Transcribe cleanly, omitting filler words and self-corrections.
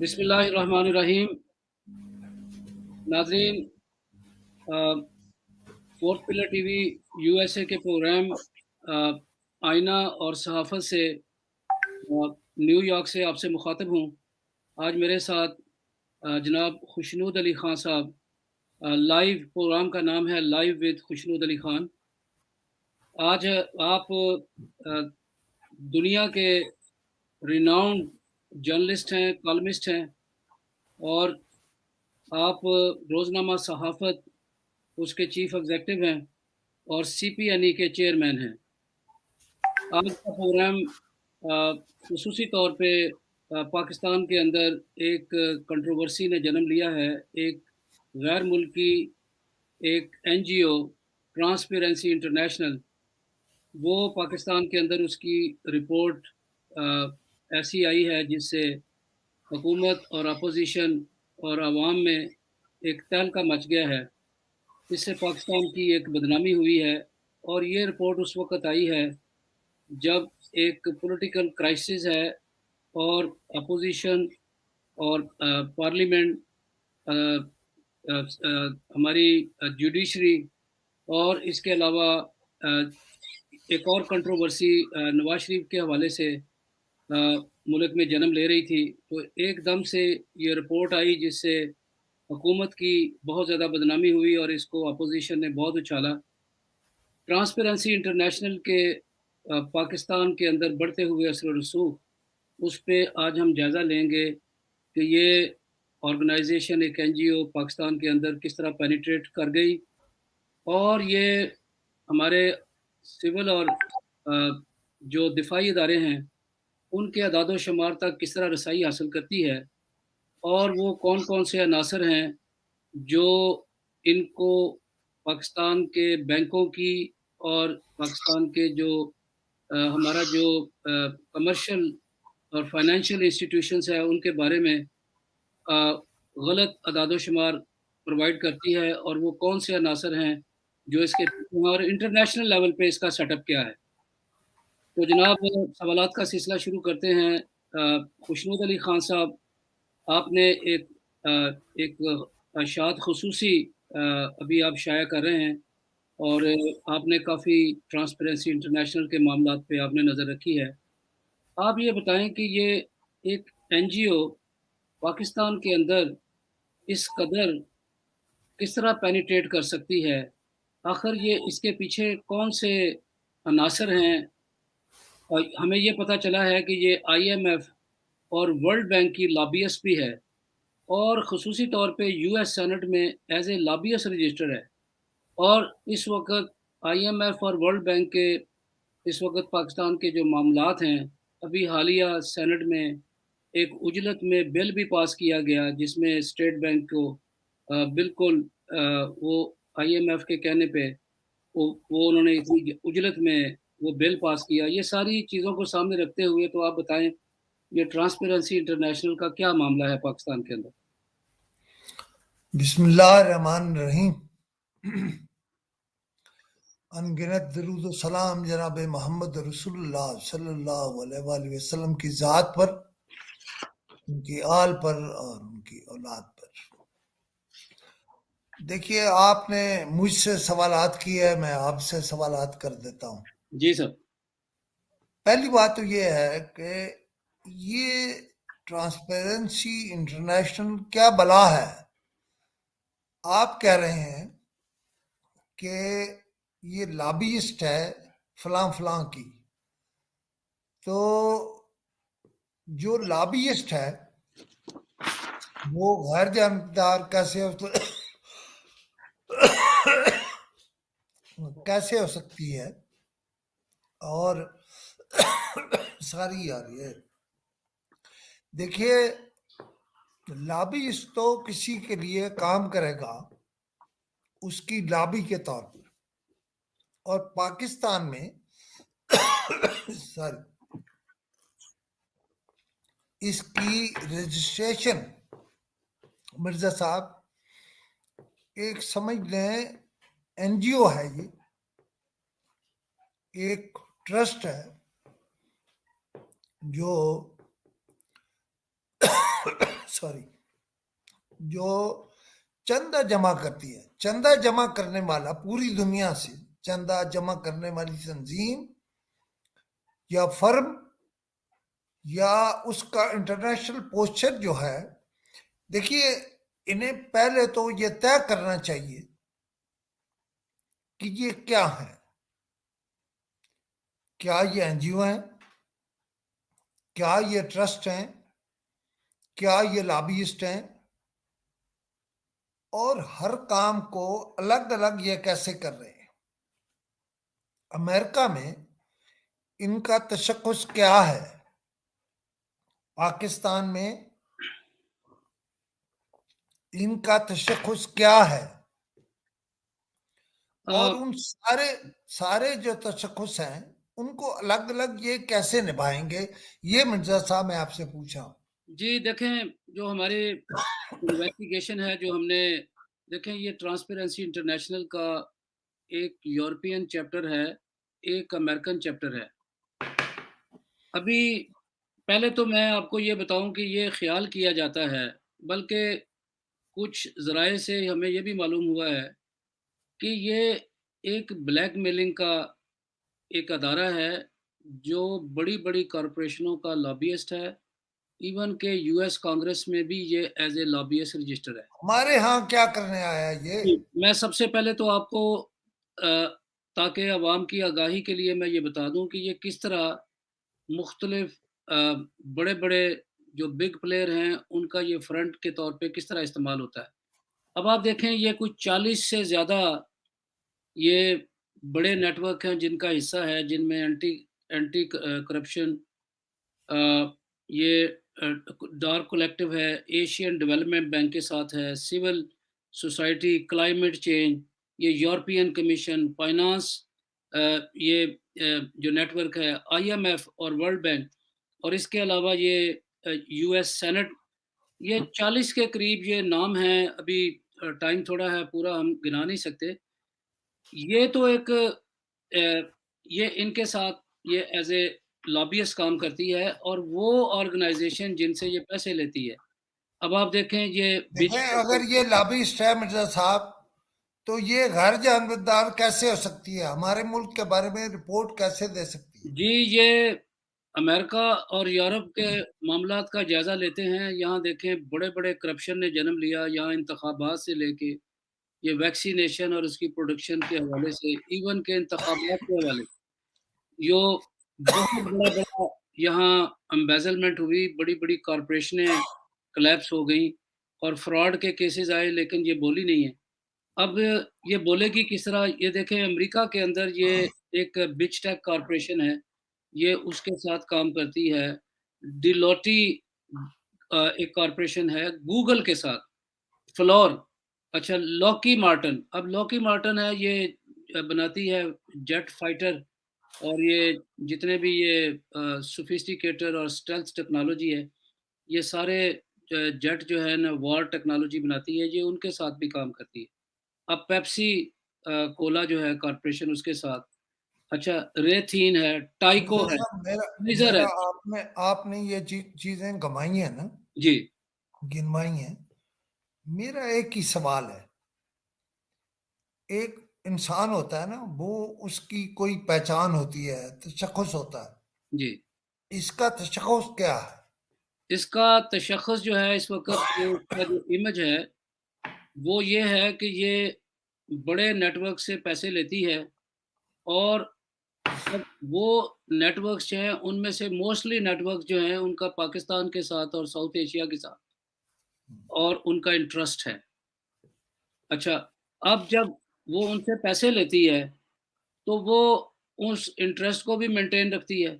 بسم اللہ الرحمن الرحیم. ناظرین، فورتھ پلر ٹی وی یو ایس اے کے پروگرام آئینہ اور صحافت سے نیو یارک سے آپ سے مخاطب ہوں. آج میرے ساتھ جناب خوشنود علی خان صاحب. لائیو پروگرام کا نام ہے لائیو ود خوشنود علی خان. آج آپ دنیا کے ریناؤنڈ جرنلسٹ ہیں، کالمسٹ ہیں، اور آپ روزنامہ صحافت اس کے چیف ایگزیکٹو ہیں اور سی پی این ای کے چیئرمین ہیں. آج کا پروگرام خصوصی طور پہ پاکستان کے اندر ایک کنٹروورسی نے جنم لیا ہے. ایک غیر ملکی ایک این جی او ٹرانسپیرنسی انٹرنیشنل، وہ پاکستان کے اندر اس کی رپورٹ ایسی آئی ہے جس سے حکومت اور اپوزیشن اور عوام میں ایک تہلکہ مچ گیا ہے. اس سے پاکستان کی ایک بدنامی ہوئی ہے، اور یہ رپورٹ اس وقت آئی ہے جب ایک پولیٹیکل کرائسس ہے اور اپوزیشن اور پارلیمنٹ، ہماری جوڈیشری، اور اس کے علاوہ ایک اور کنٹروورسی نواز شریف کے حوالے سے ملک میں جنم لے رہی تھی. تو ایک دم سے یہ رپورٹ آئی جس سے حکومت کی بہت زیادہ بدنامی ہوئی اور اس کو اپوزیشن نے بہت اچھالا. ٹرانسپیرنسی انٹرنیشنل کے پاکستان کے اندر بڑھتے ہوئے اثر و رسوخ، اس پہ آج ہم جائزہ لیں گے کہ یہ آرگنائزیشن ایک این جی او پاکستان کے اندر کس طرح پینیٹریٹ کر گئی، اور یہ ہمارے سول اور جو دفاعی ادارے ہیں ان کے اعداد و شمار تک کس طرح رسائی حاصل کرتی ہے، اور وہ کون کون سے عناصر ہیں جو ان کو پاکستان کے بینکوں کی اور پاکستان کے جو ہمارا جو کمرشل اور فائنینشیل انسٹیٹیوشنز ہیں ان کے بارے میں غلط اعداد و شمار پرووائڈ کرتی ہے، اور وہ کون سے عناصر ہیں جو اس کے، اور انٹرنیشنل لیول پہ اس کا سیٹ اپ کیا ہے. تو جناب سوالات کا سلسلہ شروع کرتے ہیں. خوشنود علی خان صاحب، آپ نے ایک اشاعت خصوصی ابھی آپ شائع کر رہے ہیں، اور آپ نے کافی ٹرانسپیرنسی انٹرنیشنل کے معاملات پہ آپ نے نظر رکھی ہے. آپ یہ بتائیں کہ یہ ایک این جی او پاکستان کے اندر اس قدر کس طرح پینیٹریٹ کر سکتی ہے؟ آخر یہ اس کے پیچھے کون سے عناصر ہیں؟ اور ہمیں یہ پتہ چلا ہے کہ یہ آئی ایم ایف اور ورلڈ بینک کی لابیسٹ بھی ہے، اور خصوصی طور پہ یو ایس سینٹ میں ایز اے لابیسٹ رجسٹر ہے. اور اس وقت آئی ایم ایف اور ورلڈ بینک کے اس وقت پاکستان کے جو معاملات ہیں، ابھی حالیہ سینٹ میں ایک اجلت میں بل بھی پاس کیا گیا جس میں اسٹیٹ بینک کو بالکل وہ آئی ایم ایف کے کہنے پہ وہ انہوں نے اتنی اجلت میں وہ بل پاس کیا. یہ ساری چیزوں کو سامنے رکھتے ہوئے تو آپ بتائیں یہ ٹرانسپیرنسی انٹرنیشنل کا کیا معاملہ ہے پاکستان کے اندر؟ بسم اللہ الرحمن الرحیم. انگنت درود و سلام جناب محمد رسول اللہ صلی اللہ علیہ وآلہ وسلم کی ذات پر، ان کی آل پر اور ان کی اولاد پر. دیکھیے، آپ نے مجھ سے سوالات کیے ہیں، میں آپ سے سوالات کر دیتا ہوں. جی سر. پہلی بات تو یہ ہے کہ یہ ٹرانسپیرنسی انٹرنیشنل کیا بلا ہے؟ آپ کہہ رہے ہیں کہ یہ لابیسٹ ہے فلاں فلاں کی. تو جو لابیسٹ ہے وہ غیر جانبدار کیسے ہو سکتی ہے؟ اور ساری یار یہ دیکھیے، لابیسٹ تو کسی کے لیے کام کرے گا اس کی لابی کے طور پر، اور پاکستان میں سوری اس کی رجسٹریشن، مرزا صاحب ایک سمجھ لیں این جی او ہے، یہ ایک ٹرسٹ ہے جو सॉरी, जो चंदा जमा करती है, चंदा जमा करने वाला पूरी दुनिया से चंदा जमा करने वाली तंजीम या फर्म या उसका इंटरनेशनल पोस्चर जो है, देखिए इन्हें पहले तो ये तय करना चाहिए कि ये क्या है, क्या ये एनजीओ हैं, क्या ये ट्रस्ट हैं, क्या ये लॉबिस्ट हैं, और हर काम को अलग अलग ये कैसे कर रहे हैं। अमेरिका में इनका तशख्खुस क्या है, पाकिस्तान में इनका तशख्खुस क्या है, और उन सारे सारे जो तशख्खुस हैं उनको अलग अलग ये कैसे निभाएंगे, ये मिर्जा साहब मैं आपसे पूछा। जी देखें, जो हमारे इन्वेस्टिगेशन है जो हमने, देखें ये ट्रांसपेरेंसी इंटरनेशनल का एक यूरोपियन चैप्टर है, एक अमेरिकन चैप्टर है। अभी पहले तो मैं आपको ये बताऊं कि ये ख्याल किया जाता है, बल्कि कुछ ज़राए से हमें ये भी मालूम हुआ है कि ये एक ब्लैकमेलिंग का एक अदारा है जो बड़ी-बड़ी कॉरपोरेशनों का लॉबियस्ट है। इवन के यूएस कांग्रेस में भी ये एज़ ए लॉबियस्ट रजिस्टर है। हमारे यहाँ क्या करने आया ये? जी, मैं सबसे पहले तो आपको ताकि अवाम की आगाही के लिए मैं ये बता दूं कि ये किस तरह मुख्तलिफ बड़े-बड़े जो बिग प्लेयर हैं उनका ये फ्रंट के तौर पे किस तरह इस्तेमाल होता है। अब आप देखें ये कुछ 40 से ज़्यादा ये बड़े नेटवर्क हैं जिनका हिस्सा है, जिनमें एंटी एंटी करप्शन ये डार्क कलेक्टिव है, एशियन डेवलपमेंट बैंक के साथ है, सिविल सोसाइटी, क्लाइमेट चेंज, ये यूरोपियन कमीशन, फाइनेंस, ये जो नेटवर्क है, आईएमएफ और वर्ल्ड बैंक, और इसके अलावा ये यूएस सेनेट, ये 40 के करीब ये नाम हैं। अभी टाइम थोड़ा है, पूरा हम गिना नहीं सकते। ये तो एक ये इनके साथ ये एज़ ए लॉबियस्ट काम करती है और वो ऑर्गेनाइज़ेशन जिनसे ये पैसे लेती है। अब आप देखें ये देखें, अगर ये लॉबिस्ट है मिर्जा साहब, तो ये गैर जानबदार कैसे हो सकती है, हमारे मुल्क के बारे में रिपोर्ट कैसे दे सकती है? जी, ये अमेरिका और यूरोप के मामलात का जायज़ा लेते हैं। यहाँ देखें बड़े-बड़े करप्शन ने जन्म लिया, यहाँ इंतखाबात से लेके ये वैक्सीनेशन और उसकी प्रोडक्शन के हवाले से, इवन के इंतखाबात के हवाले यो बहुत बड़ा-बड़ा यहाँ एम्बेज़लमेंट हुई, बड़ी-बड़ी कॉर्पोरेशनें कोलैप्स हो गईं और फ्रॉड के केसेज़ आए, लेकिन ये बोली नहीं है। अब ये बोलेगी किस तरह? ये देखें अमेरिका के अंदर ये एक बिच टेक कॉर्पोरेशन है, ये उसके साथ काम करती है। डिलोटी एक कॉर्पोरेशन है गूगल के साथ, फ्लोर, अच्छा लॉकी मार्टिन, अब लॉकी मार्टिन है ये बनाती है जेट फाइटर और ये जितने भी ये सोफिस्टिकेटेड और स्टेल्थ टेक्नोलॉजी है, ये सारे जेट जो है ना वॉर टेक्नोलॉजी बनाती है, ये उनके साथ भी काम करती है। अब पेप्सी कोला जो है कॉर्पोरेशन उसके साथ, अच्छा रेथीन है, टाइको मिर्जा है, साहब, मेरा फ्रीज़र मेरा है। आपने आपने ये चीजें गंवाई हैं ना, जी, गिनवाई हैं। मेरा एक ही सवाल है, एक इंसान होता है ना, वो उसकी कोई पहचान होती है, तशख्खुस होता है, जी। इसका तशख्खुस क्या है? इसका तशख़्ख़ुस जो है इस वक़्त जो इसका जो इमेज है, वो ये है कि ये बड़े नेटवर्क से पैसे लेती है और जब वो नेटवर्क्स जो हैं, उनमें से मोस्टली नेटवर्क जो हैं, उनका पाकिस्तान के साथ और साउथ एशिया के साथ और उनका इंटरेस्ट है। अच्छा, अब जब वो उनसे पैसे लेती है, तो वो उस इंटरेस्ट को भी मेंटेन रखती है